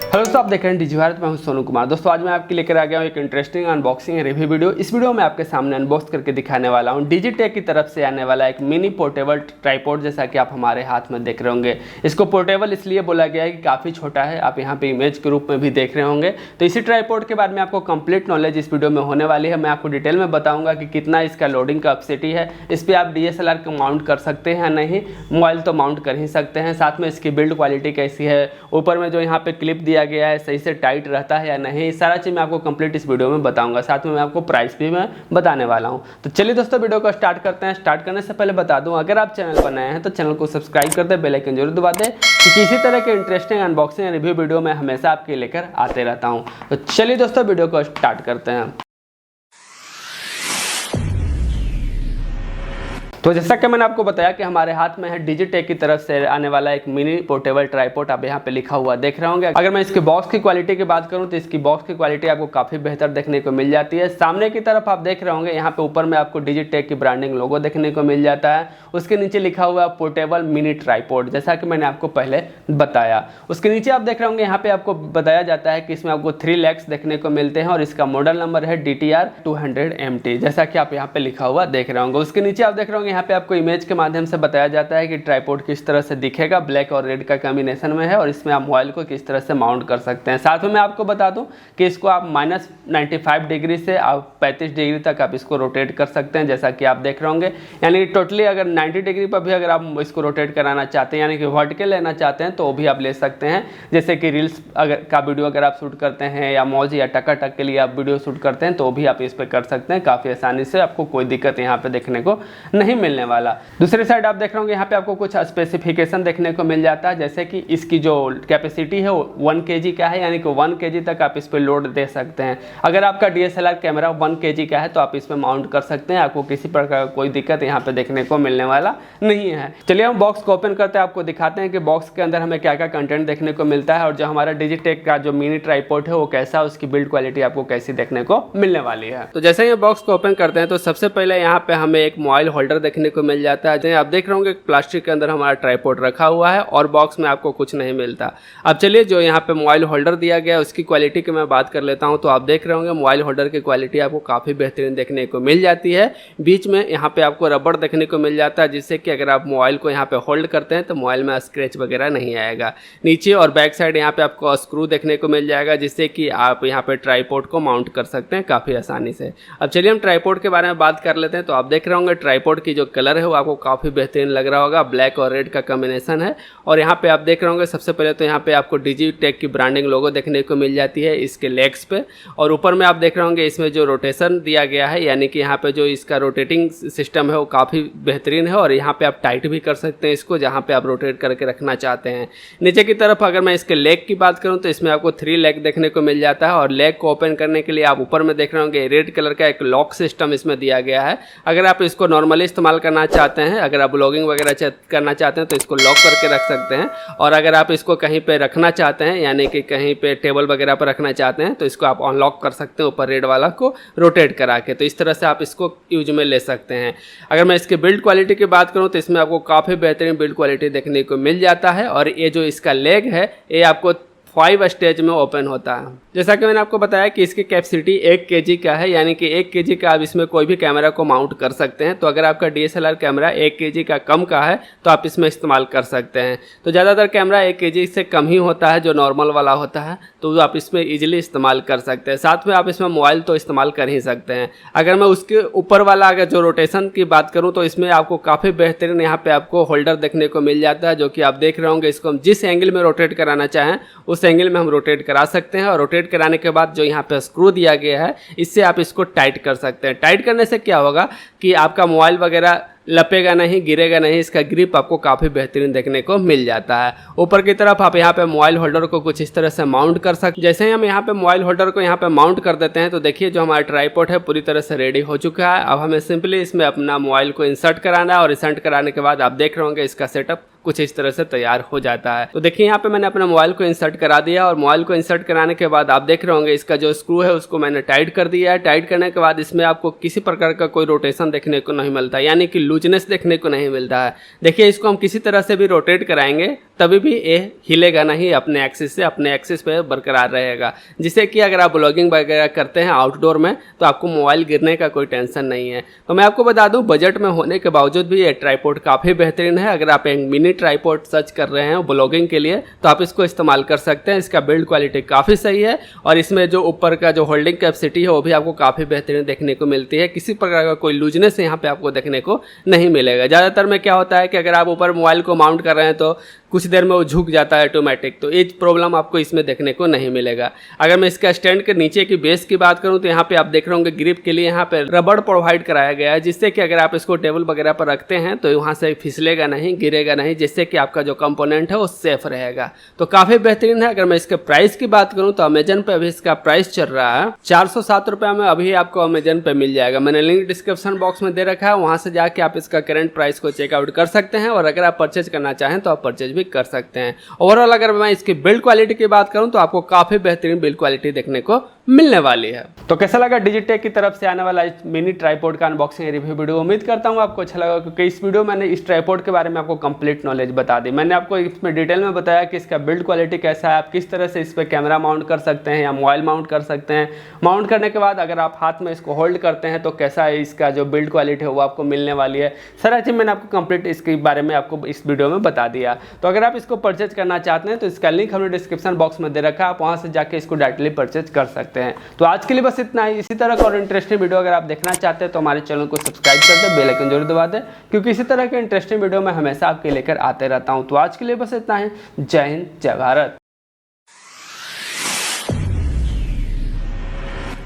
Hello दोस्तों, आप देख रहे हैं डिजी भारत। मैं हूं सोनू कुमार। दोस्तों आज मैं आपके लेकर आ गया हूं एक इंटरेस्टिंग अनबॉक्सिंग रिव्यू वीडियो। इस वीडियो में आपके सामने अनबॉक्स करके दिखाने वाला हूं डिजीटेक की तरफ से आने वाला एक मिनी पोर्टेबल ट्राइपॉड, जैसा कि आप हमारे हाथ में देख रहे होंगे। इसको पोर्टेबल इसलिए बोला गया है कि काफ़ी छोटा है, आप यहाँ पे इमेज के रूप में भी देख रहे होंगे। तो इसी ट्राइपॉड के बारे में आपको कंप्लीट नॉलेज इस वीडियो में होने वाली है। मैं आपको डिटेल में बताऊँगा कि कितना इसका लोडिंग कैपेसिटी है, इस पर आप DSLR को माउंट कर सकते हैं या नहीं, मोबाइल तो माउंट कर ही सकते हैं। साथ में इसकी बिल्ड क्वालिटी कैसी है, ऊपर में जो यहाँ पे क्लिप दिया गया है सही से टाइट रहता है या नहीं, सारा चीज़ मैं आपको कंप्लीट इस वीडियो में बताऊंगा। साथ में मैं आपको प्राइस भी मैं बताने वाला हूं। तो चलिए दोस्तों वीडियो को स्टार्ट करते हैं। स्टार्ट करने से पहले बता दूं, अगर आप चैनल पर नए हैं तो चैनल को सब्सक्राइब कर दें, बेल आइकन जरूर दबा दें, क्योंकि इसी तरह के इंटरेस्टिंग अनबॉक्सिंग रिव्यू वीडियो मैं हमेशा आपके लेकर आते रहता हूँ। तो चलिए दोस्तों वीडियो को स्टार्ट करते हैं। तो जैसा कि मैंने आपको बताया कि हमारे हाथ में है डिजीटेक की तरफ से आने वाला एक मिनी पोर्टेबल ट्राइपॉड। आप यहाँ पे लिखा हुआ देख रहे होंगे। अगर मैं इसके बॉक्स की क्वालिटी की बात करूँ तो इसकी बॉक्स की क्वालिटी आपको काफ़ी बेहतर देखने को मिल जाती है। सामने की तरफ आप देख रहे होंगे, यहाँ पे ऊपर में आपको डिजीटेक की ब्रांडिंग लोगो देखने को मिल जाता है। उसके नीचे लिखा हुआ है पोर्टेबल मिनी ट्राइपॉड, जैसा कि मैंने आपको पहले बताया। उसके नीचे आप देख रहे होंगे, यहाँ पे आपको बताया जाता है कि इसमें आपको 3 लेग्स देखने को मिलते हैं और इसका मॉडल नंबर है DTR 200MT, जैसा कि आप यहाँ पे लिखा हुआ देख रहे होंगे। उसके नीचे आप देख रहे होंगे, यहाँ पे आपको इमेज के माध्यम से बताया जाता है कि ट्राइपॉड किस तरह से दिखेगा, ब्लैक और रेड का कॉम्बिनेशन में है, और इसमें आप मोबाइल को किस तरह से माउंट कर सकते हैं। साथ में मैं आपको बता दूं कि इसको आप -95 डिग्री से आप 35 डिग्री तक आप इसको रोटेट कर सकते हैं, जैसा कि आप देख रहे होंगे। यानी टोटली अगर 90 डिग्री पर भी अगर आप इसको रोटेट कराना चाहते हैं, यानी कि वर्टिकल लेना चाहते हैं, तो वो भी आप ले सकते हैं। जैसे कि रील्स का वीडियो अगर आप शूट करते हैं, या मौज या टक के लिए आप वीडियो शूट करते हैं, तो भी आप इस पर कर सकते हैं काफ़ी आसानी से। आपको कोई दिक्कत यहाँ पे देखने को नहीं मिलने वाला। दूसरी साइड आप देख रहे होंगे, यहाँ पे आपको कुछ स्पेसिफिकेशन देखने को मिल जाता है, जैसे कि इसकी जो कैपेसिटी है वो 1 kg का है, यानी कि 1 kg तक आप इस पे लोड दे सकते हैं। अगर आपका DSLR कैमरा 1 kg का है तो आप इस पे माउंट कर सकते हैं। आपको किसी प्रकार का कोई दिक्कत यहाँ पे देखने को मिलने वाला नहीं है। चलिए हम बॉक्स को ओपन करते हैं, आपको दिखाते हैं कि बॉक्स के अंदर हमें क्या क्या कंटेंट देखने को मिलता है, और जो हमारा डिजीटेक का जो मिनी ट्राइपॉड है वो कैसा, उसकी बिल्ड क्वालिटी आपको कैसी देखने को मिलने वाली है। तो जैसे ही बॉक्स को ओपन करते हैं तो सबसे पहले यहाँ पे हमें एक मोबाइल होल्डर देखने को मिल जाता है। आप देख रहे होंगे प्लास्टिक के अंदर हमारा ट्राइपॉड रखा हुआ है और बॉक्स में आपको कुछ नहीं मिलता। अब चलिए जो यहाँ पे मोबाइल होल्डर दिया गया है उसकी क्वालिटी की मैं बात कर लेता हूँ। तो आप देख रहे होंगे मोबाइल होल्डर की क्वालिटी आपको काफ़ी बेहतरीन देखने को मिल जाती है। बीच में यहाँ पे आपको रबड़ देखने को मिल जाता है, जिससे कि अगर आप मोबाइल को यहाँ पे होल्ड करते हैं तो मोबाइल में स्क्रैच वगैरह नहीं आएगा। नीचे और बैक साइड यहाँ पे आपको स्क्रू देखने को मिल जाएगा, जिससे कि आप यहाँ पे ट्राइपॉड को माउंट कर सकते हैं काफ़ी आसानी से। अब चलिए हम ट्राइपॉड के बारे में बात कर लेते हैं। तो आप देख रहे होंगे ट्राइपॉड की जो कलर है वो आपको काफ़ी बेहतरीन लग रहा होगा, ब्लैक और रेड का कॉम्बिनेशन है। और यहाँ पे आप देख रहे होंगे, सबसे पहले तो यहाँ पे आपको डिजीटेक की ब्रांडिंग लोगो देखने को मिल जाती है इसके लेग्स पे, और ऊपर में आप देख रहे होंगे इसमें जो रोटेशन दिया गया है, यानी कि यहाँ पे जो इसका रोटेटिंग सिस्टम है वो काफ़ी बेहतरीन है। और यहाँ पे आप टाइट भी कर सकते हैं इसको, जहाँ पे आप रोटेट करके रखना चाहते हैं। नीचे की तरफ अगर मैं इसके लेग की बात करूँ तो इसमें आपको 3 लेग देखने को मिल जाता है, और लेग को ओपन करने के लिए आप ऊपर में देख रहे होंगे रेड कलर का एक लॉक सिस्टम इसमें दिया गया है। अगर आप इसको नॉर्मली इस्तेमाल करना चाहते हैं, अगर आप ब्लॉगिंग वगैरह करना चाहते हैं तो इसको लॉक करके रख सकते हैं। और अगर आप इसको कहीं पे रखना चाहते हैं, यानी कि कहीं पे टेबल वगैरह पर रखना चाहते हैं, तो इसको आप अनलॉक कर सकते हैं ऊपर रेड वाला को रोटेट करा के। तो इस तरह से आप इसको यूज में ले सकते हैं। अगर मैं इसके बिल्ड क्वालिटी की बात करूं तो इसमें आपको काफ़ी बेहतरीन बिल्ड क्वालिटी देखने को मिल जाता है। और ये जो इसका लेग है ये आपको 5 स्टेज में ओपन होता है। जैसा कि मैंने आपको बताया कि इसकी कैपेसिटी 1 kg का है, यानी कि 1 kg का आप इसमें कोई भी कैमरा को माउंट कर सकते हैं। तो अगर आपका DSLR कैमरा 1 kg का कम का है तो आप इसमें इस्तेमाल कर सकते हैं। तो ज़्यादातर कैमरा 1 kg से कम ही होता है, जो नॉर्मल वाला होता है, तो आप इसमें ईजिली इस्तेमाल कर सकते हैं। साथ में आप इसमें मोबाइल तो इस्तेमाल कर ही सकते हैं। अगर मैं उसके ऊपर वाला अगर जो रोटेशन की बात करूँ तो इसमें आपको काफ़ी बेहतरीन यहाँ पर आपको होल्डर देखने को मिल जाता है, जो कि आप देख रहे होंगे। इसको हम जिस एंगल में रोटेट कराना चाहें उस एंगल में हम रोटेट करा सकते हैं। और रोटेट कराने के बाद जो यहाँ पे स्क्रू दिया गया है इससे आप इसको टाइट कर सकते हैं। टाइट करने से क्या होगा कि आपका मोबाइल वगैरह लपेगा नहीं, गिरेगा नहीं, इसका ग्रिप आपको काफ़ी बेहतरीन देखने को मिल जाता है। ऊपर की तरफ आप यहाँ पे मोबाइल होल्डर को कुछ इस तरह से माउंट कर सकते हैं। जैसे ही हम यहाँ पे मोबाइल होल्डर को यहाँ पे माउंट कर देते हैं तो देखिए जो हमारा ट्राइपॉड है पूरी तरह से रेडी हो चुका है। अब हमें सिंपली इसमें अपना मोबाइल को इंसर्ट कराना है, और इंसर्ट कराने के बाद आप देख रहे होंगे इसका सेटअप कुछ इस तरह से तैयार हो जाता है। तो देखिए यहाँ पे मैंने अपना मोबाइल को इंसर्ट करा दिया, और मोबाइल को इंसर्ट कराने के बाद आप देख रहे होंगे इसका जो स्क्रू है उसको मैंने टाइट कर दिया है। टाइट करने के बाद इसमें आपको किसी प्रकार का कोई रोटेशन देखने को नहीं मिलता, यानी कि लूजनेस देखने को नहीं मिलता है। देखिए इसको हम किसी तरह से भी रोटेट कराएंगे तभी भी ये हिलेगा नहीं अपने एक्सिस से, अपने एक्सिस पे बरकरार रहेगा, जिससे कि अगर आप ब्लॉगिंग वगैरह करते हैं आउटडोर में तो आपको मोबाइल गिरने का कोई टेंशन नहीं है। तो मैं आपको बता दूं बजट में होने के बावजूद भी ये ट्राइपॉड काफ़ी बेहतरीन है। अगर आप एक मिनी ट्राइपॉड सर्च कर रहे हैं ब्लॉगिंग के लिए तो आप इसको इस्तेमाल कर सकते हैं। इसका बिल्ड क्वालिटी काफ़ी सही है और इसमें जो ऊपर का जो होल्डिंग कैपेसिटी है वो भी आपको काफ़ी बेहतरीन देखने को मिलती है। किसी प्रकार का कोई लूजनेस यहाँ पे आपको देखने को नहीं मिलेगा। ज़्यादातर में क्या होता है कि अगर आप ऊपर मोबाइल को माउंट कर रहे हैं तो कुछ देर में वो झुक जाता है ऑटोमेटिक, तो ये प्रॉब्लम आपको इसमें देखने को नहीं मिलेगा। अगर मैं इसका स्टैंड के नीचे की बेस की बात करूं तो यहाँ पे आप देख रहे होंगे ग्रिप के लिए यहाँ पे रबड़ प्रोवाइड कराया गया है, जिससे कि अगर आप इसको टेबल वगैरह पर रखते हैं तो वहाँ से फिसलेगा नहीं, गिरेगा नहीं, जिससे कि आपका जो कंपोनेंट है वो सेफ रहेगा। तो काफ़ी बेहतरीन है। अगर मैं इसके प्राइस की बात करूँ तो अमेजन पे अभी इसका प्राइस चल रहा है 407 रुपये में, अभी आपको अमेजन पे मिल जाएगा। मैंने लिंक डिस्क्रिप्शन बॉक्स में दे रखा है, वहाँ से जाके आप इसका करंट प्राइस को चेकआउट कर सकते हैं और अगर आप परचेज करना चाहें तो आप परचेज भी कर सकते हैं। ओवरऑल अगर मैं इसकी बिल्ड क्वालिटी की बात करूं तो आपको काफी बेहतरीन बिल्ड क्वालिटी देखने को मिलने वाली है। तो कैसा लगा डिजिटेक की तरफ से आने वाला इस मिनी ट्राइपॉड का अनबॉक्सिंग रिव्यू वीडियो? उम्मीद करता हूं आपको अच्छा लगा, क्योंकि इस वीडियो में मैंने इस ट्राइपॉड के बारे में आपको कंप्लीट नॉलेज बता दी। मैंने आपको इसमें डिटेल में बताया कि इसका बिल्ड क्वालिटी कैसा है, आप किस तरह से इस पर कैमरा माउंट कर सकते हैं या मोबाइल माउंट कर सकते हैं। माउंट करने के बाद अगर आप हाथ में इसको होल्ड करते हैं तो कैसा है इसका जो बिल्ड क्वालिटी है वो आपको मिलने वाली है। सारा चीज़ मैंने आपको कंप्लीट इसके बारे में आपको इस वीडियो में बता दिया। तो अगर आप इसको परचेज करना चाहते हैं तो इसका लिंक हमने डिस्क्रिप्शन बॉक्स में दे रखा है, आप वहां से जाके इसको डायरेक्टली परचेज कर सकते हैं। तो आज के लिए बस इतना ही। इसी तरह का और इंटरेस्टिंग वीडियो अगर आप देखना चाहते हैं तो हमारे चैनल को सब्सक्राइब कर दें, बेल आइकन जरूर दबा दें, क्योंकि इसी तरह के इंटरेस्टिंग वीडियो मैं हमेशा आपके लेकर आते रहता हूं। तो आज के लिए बस इतना ही। जय हिंद, जय भारत।